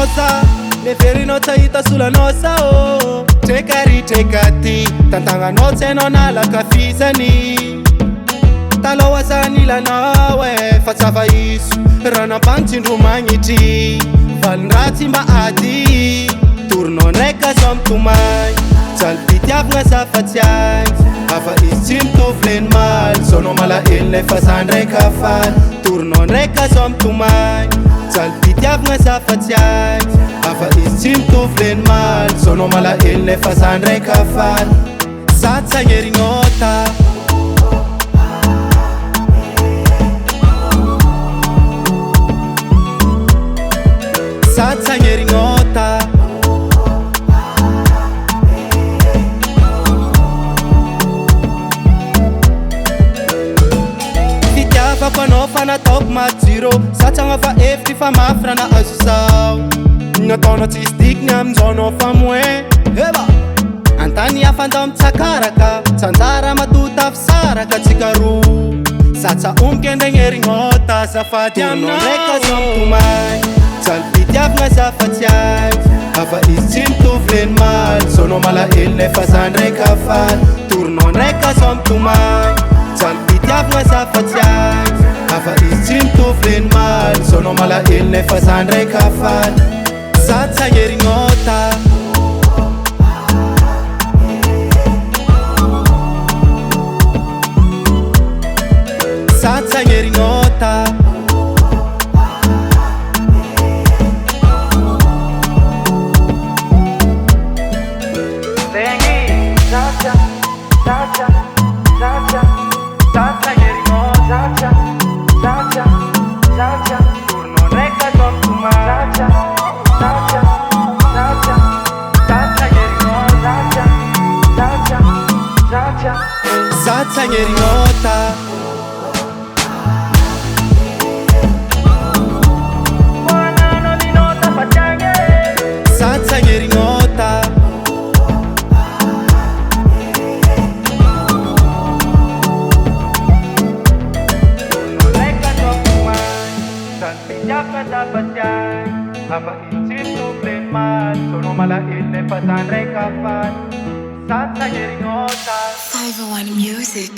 nosa leverinao tahita solanao sao trekaritreka ty tantagnanao tsy hainao nalakafizany taloha zany ilanao fa tsy avaiso ranam-panitsindro magnitry valin-dratsy mba ady torinao ndraika zao mitomagny jalopitiavagna zafatsy agny afa izy tsy mitovy leny maly zaonao malahelo nefa za ndraika faly torinao ndraika zao mitomagny jalopitiavagna zafatsy agny afa izy tsy mitovy leny maly zaonao malahelo nefa za ndraika faly za tsy agnerig'ota za tsy agnerig'ota fitiavako anao fa nataoko majiro za tsy agnafa efitry fa mafy raha nahazo zao nataonao tsisy dikiny amin'izao anao fa moin eva antany hafa-ndao mitsakaraka tsanjara matota fisaraka tsika roa za tsy aombiky andagnerig'ota zafady aminao ndraika zao mitomagny jalopitiavagna zafatsy agny afa izy tsy mitovy leny maly zaonao malahelo nefa za ndraika faly torinao ndraika zao mitomagny jalopitiavagna zafatsy agny afa izy tsy mitovy leny maly zaonao malahelo nefa za ndraika faly za tsy agnerig'ota za tsy agnerig'ota za tsy agnerig'ota za tsy agnerig'ota afa izy tsy mitovy leny maly zaonao malahelo nefa za ndraika faly za tsy agnerig'ota 501 Music.